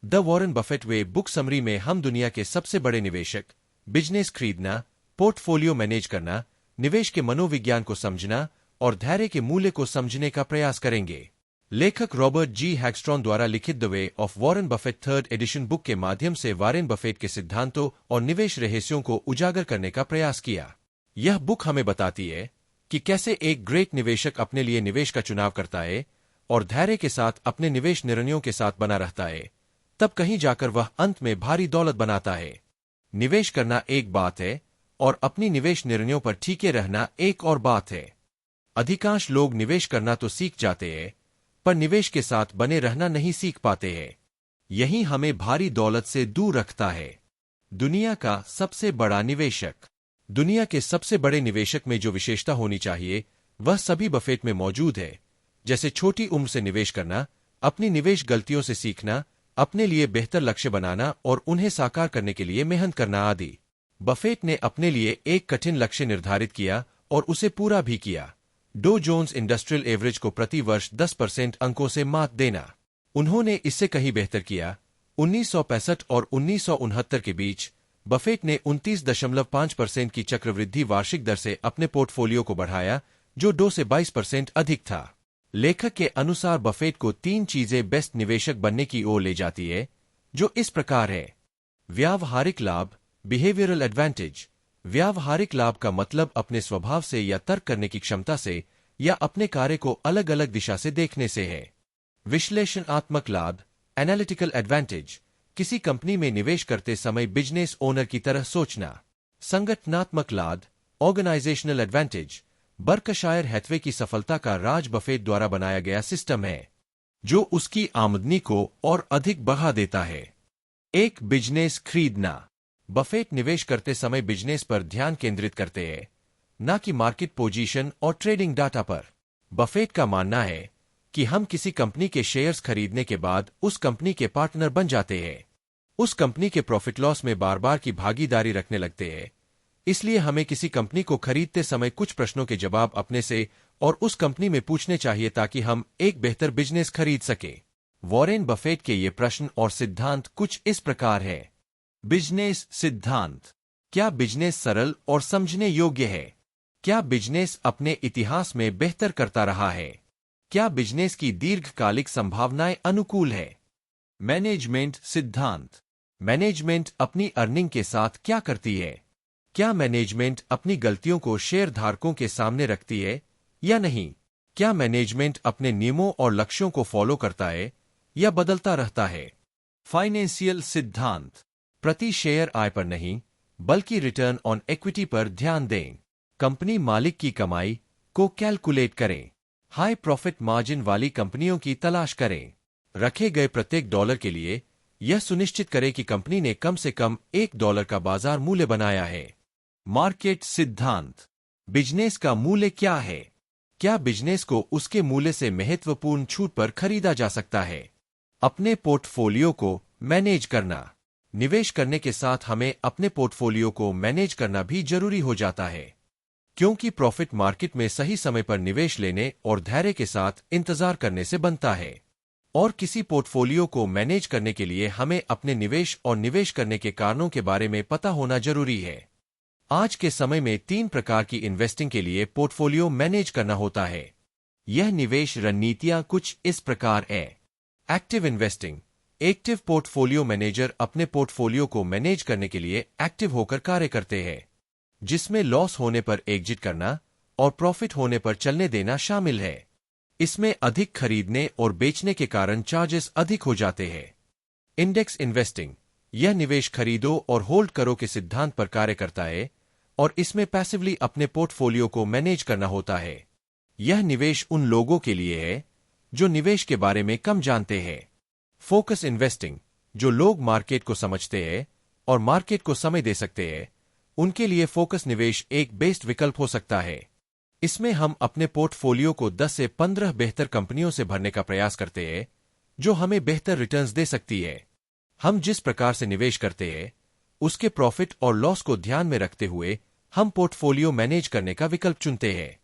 The Warren Buffett way book summary में हम दुनिया के सबसे बड़े निवेशक, बिजनेस खरीदना, पोर्टफोलियो मैनेज करना, निवेश के मनोविज्ञान को समझना और धैर्य के मूल्य को समझने का प्रयास करेंगे। लेखक रॉबर्ट जी हैगस्ट्रॉन द्वारा लिखित the way of Warren Buffett 3rd addition book के माध्यम से वॉरेन बफेट के सिद्धांतों और निवेश रहस्यों को उजागर करने का प्रयास किया। यह बुक हमें बताती है कि कैसे एक ग्रेट निवेशक अपने लिए निवेश का चुनाव करता है और धैर्य के साथ अपने निवेश निर्णयों के साथ बना रहता है, तब कहीं जाकर वह अंत में भारी दौलत बनाता है। निवेश करना एक बात है और अपनी निवेश निर्णयों पर टीके रहना एक और बात है। अधिकांश लोग निवेश करना तो सीख जाते हैं, पर निवेश के साथ बने रहना नहीं सीख पाते हैं। यही हमें भारी दौलत से दूर रखता है। दुनिया का सबसे बड़ा निवेशक। दुनिया के सबसे बड़े निवेशक में जो विशेषता होनी चाहिए वह सभी बफेट में मौजूद है, जैसे छोटी उम्र से निवेश करना, अपनी निवेश गलतियों से सीखना, अपने लिए बेहतर लक्ष्य बनाना और उन्हें साकार करने के लिए मेहनत करना आदि। बफेट ने अपने लिए एक कठिन लक्ष्य निर्धारित किया और उसे पूरा भी किया। डो जोन्स इंडस्ट्रियल एवरेज को प्रति वर्ष 10% अंकों से मात देना। उन्होंने इससे कहीं बेहतर किया। 1965 और 1969 के बीच बफेट ने 29.5% की चक्रवृद्धि वार्षिक दर से अपने पोर्टफोलियो को बढ़ाया, जो 2 से 22% अधिक था। लेखक के अनुसार बफेट को 3 चीजें बेस्ट निवेशक बनने की ओर ले जाती है, जो इस प्रकार है। व्यावहारिक लाभ, बिहेवियरल एडवांटेज। व्यावहारिक लाभ का मतलब अपने स्वभाव से या तर्क करने की क्षमता से या अपने कार्य को अलग अलग दिशा से देखने से है। विश्लेषणात्मक लाभ, एनालिटिकल एडवांटेज। किसी कंपनी में निवेश करते समय बिजनेस ओनर की तरह सोचना। संगठनात्मक लाभ, ऑर्गेनाइजेशनल एडवांटेज। बर्कशायर हैथवे की सफलता का राज बफेट द्वारा बनाया गया सिस्टम है, जो उसकी आमदनी को और अधिक बढ़ा देता है। एक बिजनेस खरीदना। बफेट निवेश करते समय बिजनेस पर ध्यान केंद्रित करते हैं, न कि मार्केट पोजीशन और ट्रेडिंग डाटा पर। बफेट का मानना है कि हम किसी कंपनी के शेयर्स खरीदने के बाद उस कंपनी के पार्टनर बन जाते हैं, उस कंपनी के प्रॉफिट लॉस में बार बार की भागीदारी रखने लगते हैं। इसलिए हमें किसी कंपनी को खरीदते समय कुछ प्रश्नों के जवाब अपने से और उस कंपनी में पूछने चाहिए ताकि हम एक बेहतर बिजनेस खरीद सके। वॉरेन बफेट के ये प्रश्न और सिद्धांत कुछ इस प्रकार है। बिजनेस सिद्धांत। क्या बिजनेस सरल और समझने योग्य है? क्या बिजनेस अपने इतिहास में बेहतर करता रहा है? क्या बिजनेस की दीर्घकालिक संभावनाएं अनुकूल है? मैनेजमेंट सिद्धांत। मैनेजमेंट अपनी अर्निंग के साथ क्या करती है? क्या मैनेजमेंट अपनी गलतियों को शेयरधारकों के सामने रखती है या नहीं? क्या मैनेजमेंट अपने नियमों और लक्ष्यों को फॉलो करता है या बदलता रहता है? फाइनेंशियल सिद्धांत। प्रति शेयर आय पर नहीं, बल्कि रिटर्न ऑन इक्विटी पर ध्यान दें। कंपनी मालिक की कमाई को कैलकुलेट करें। हाई प्रॉफिट मार्जिन वाली कंपनियों की तलाश करें। रखे गए प्रत्येक डॉलर के लिए यह सुनिश्चित करें कि कंपनी ने कम से कम $1 का बाजार मूल्य बनाया है। मार्केट सिद्धांत। बिजनेस का मूल्य क्या है? क्या बिजनेस को उसके मूल्य से महत्वपूर्ण छूट पर खरीदा जा सकता है? अपने पोर्टफोलियो को मैनेज करना। निवेश करने के साथ हमें अपने पोर्टफोलियो को मैनेज करना भी जरूरी हो जाता है, क्योंकि प्रॉफिट मार्केट में सही समय पर निवेश लेने और धैर्य के साथ इंतजार करने से बनता है। और किसी पोर्टफोलियो को मैनेज करने के लिए हमें अपने निवेश और निवेश करने के कारणों के बारे में पता होना जरूरी है। आज के समय में 3 प्रकार की इन्वेस्टिंग के लिए पोर्टफोलियो मैनेज करना होता है। यह निवेश रणनीतियां कुछ इस प्रकार है। Active investing. Active portfolio manager अपने पोर्टफोलियो को मैनेज करने के लिए एक्टिव होकर कार्य करते हैं, जिसमें लॉस होने पर एग्जिट करना और प्रॉफिट होने पर चलने देना शामिल है। इसमें अधिक खरीदने और बेचने के कारण चार्जेस अधिक हो जाते हैं। Index investing. यह निवेश खरीदो और होल्ड करो के सिद्धांत पर कार्य करता है और इसमें पैसिवली अपने पोर्टफोलियो को मैनेज करना होता है। यह निवेश उन लोगों के लिए है जो निवेश के बारे में कम जानते हैं। Focus investing. जो लोग मार्केट को समझते हैं और मार्केट को समय दे सकते हैं, उनके लिए फोकस निवेश एक बेस्ट विकल्प हो सकता है। इसमें हम अपने पोर्टफोलियो को 10 से 15 बेहतर कंपनियों से भरने का प्रयास करते हैं, जो हमें बेहतर रिटर्न्स दे सकती है। हम जिस प्रकार से निवेश करते हैं, उसके प्रॉफिट और लॉस को ध्यान में रखते हुए हम पोर्टफोलियो मैनेज करने का विकल्प चुनते हैं,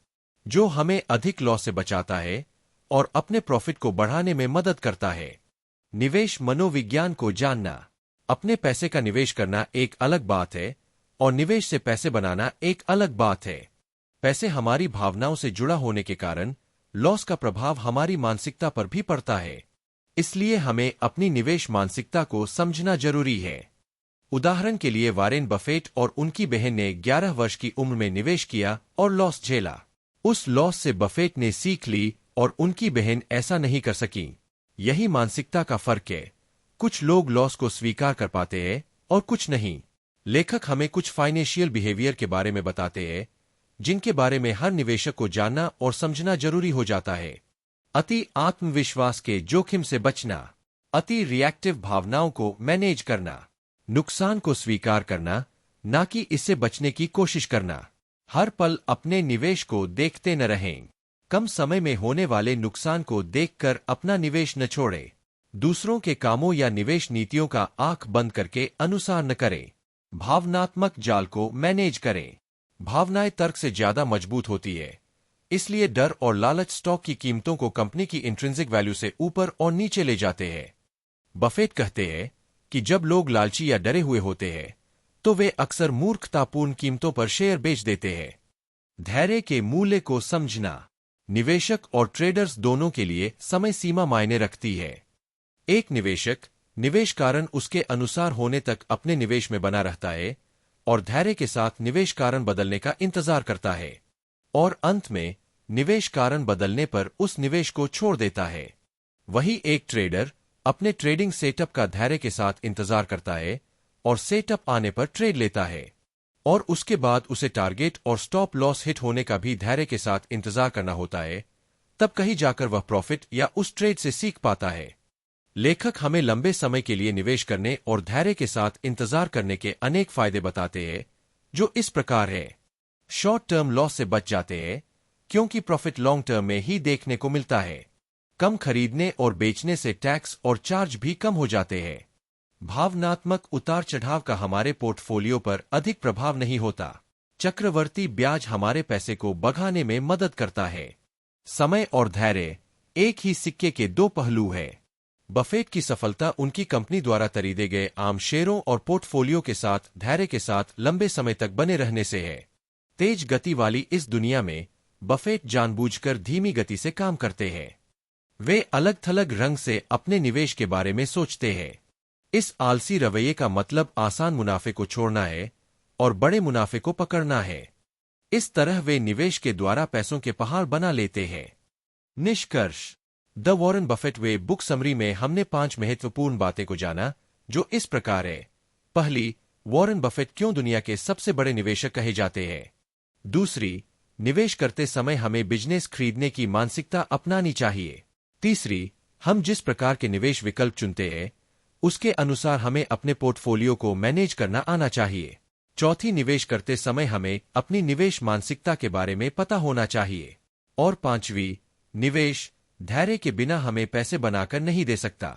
जो हमें अधिक लॉस से बचाता है और अपने प्रॉफिट को बढ़ाने में मदद करता है। निवेश मनोविज्ञान को जानना। अपने पैसे का निवेश करना एक अलग बात है और निवेश से पैसे बनाना एक अलग बात है। पैसे हमारी भावनाओं से जुड़ा होने के कारण लॉस का प्रभाव हमारी मानसिकता पर भी पड़ता है। इसलिए हमें अपनी निवेश मानसिकता को समझना जरूरी है। उदाहरण के लिए वॉरेन बफेट और उनकी बहन ने 11 वर्ष की उम्र में निवेश किया और लॉस झेला। उस लॉस से बफेट ने सीख ली और उनकी बहन ऐसा नहीं कर सकी। यही मानसिकता का फर्क है। कुछ लोग लॉस को स्वीकार कर पाते हैं और कुछ नहीं। लेखक हमें कुछ फाइनेंशियल बिहेवियर के बारे में बताते हैं जिनके बारे में हर निवेशक को जानना और समझना जरूरी हो जाता है। अति आत्मविश्वास के जोखिम से बचना, अति रिएक्टिव भावनाओं को मैनेज करना, नुकसान को स्वीकार करना, ना कि इससे बचने की कोशिश करना। हर पल अपने निवेश को देखते न रहें। कम समय में होने वाले नुकसान को देखकर अपना निवेश न छोड़े। दूसरों के कामों या निवेश नीतियों का आंख बंद करके अनुसार न करें। भावनात्मक जाल को मैनेज करें। भावनाएं तर्क से ज्यादा मजबूत होती है, इसलिए डर और लालच स्टॉक की कीमतों को कंपनी की इंट्रिंसिक वैल्यू से ऊपर और नीचे ले जाते हैं। बफेट कहते हैं कि जब लोग लालची या डरे हुए होते हैं तो वे अक्सर मूर्खतापूर्ण कीमतों पर शेयर बेच देते हैं। धैर्य के मूल्य को समझना। निवेशक और ट्रेडर्स दोनों के लिए समय सीमा मायने रखती है। एक निवेशक निवेश कारण उसके अनुसार होने तक अपने निवेश में बना रहता है और धैर्य के साथ निवेश कारण बदलने का इंतजार करता है और अंत में निवेश कारण बदलने पर उस निवेश को छोड़ देता है। वही एक ट्रेडर अपने ट्रेडिंग सेटअप का धैर्य के साथ इंतजार करता है और सेटअप आने पर ट्रेड लेता है और उसके बाद उसे टारगेट और स्टॉप लॉस हिट होने का भी धैर्य के साथ इंतजार करना होता है। तब कहीं जाकर वह प्रॉफिट या उस ट्रेड से सीख पाता है। लेखक हमें लंबे समय के लिए निवेश करने और धैर्य के साथ इंतजार करने के अनेक फायदे बताते हैं, जो इस प्रकार है। शॉर्ट टर्म लॉस से बच जाते हैं क्योंकि प्रॉफिट लॉन्ग टर्म में ही देखने को मिलता है। कम खरीदने और बेचने से टैक्स और चार्ज भी कम हो जाते हैं। भावनात्मक उतार चढ़ाव का हमारे पोर्टफोलियो पर अधिक प्रभाव नहीं होता। चक्रवर्ती ब्याज हमारे पैसे को बढ़ाने में मदद करता है। समय और धैर्य एक ही सिक्के के दो पहलू है। बफेट की सफलता उनकी कंपनी द्वारा खरीदे गए आम शेयरों और पोर्टफोलियो के साथ धैर्य के साथ लंबे समय तक बने रहने से है। तेज गति वाली इस दुनिया में बफेट जानबूझकर धीमी गति से काम करते हैं। वे अलग थलग रंग से अपने निवेश के बारे में सोचते हैं। इस आलसी रवैये का मतलब आसान मुनाफे को छोड़ना है और बड़े मुनाफे को पकड़ना है। इस तरह वे निवेश के द्वारा पैसों के पहाड़ बना लेते हैं। निष्कर्ष। The Warren Buffett way book summary में हमने 5 महत्वपूर्ण बातें को जाना, जो इस प्रकार है। पहली, वॉरेन बफेट क्यों दुनिया के सबसे बड़े निवेशक कहे जाते हैं। दूसरी, निवेश करते समय हमें बिजनेस खरीदने की मानसिकता अपनानी चाहिए। तीसरी, हम जिस प्रकार के निवेश विकल्प चुनते हैं उसके अनुसार हमें अपने पोर्टफोलियो को मैनेज करना आना चाहिए। चौथी, निवेश करते समय हमें अपनी निवेश मानसिकता के बारे में पता होना चाहिए। और पांचवी, निवेश धैर्य के बिना हमें पैसे बनाकर नहीं दे सकता।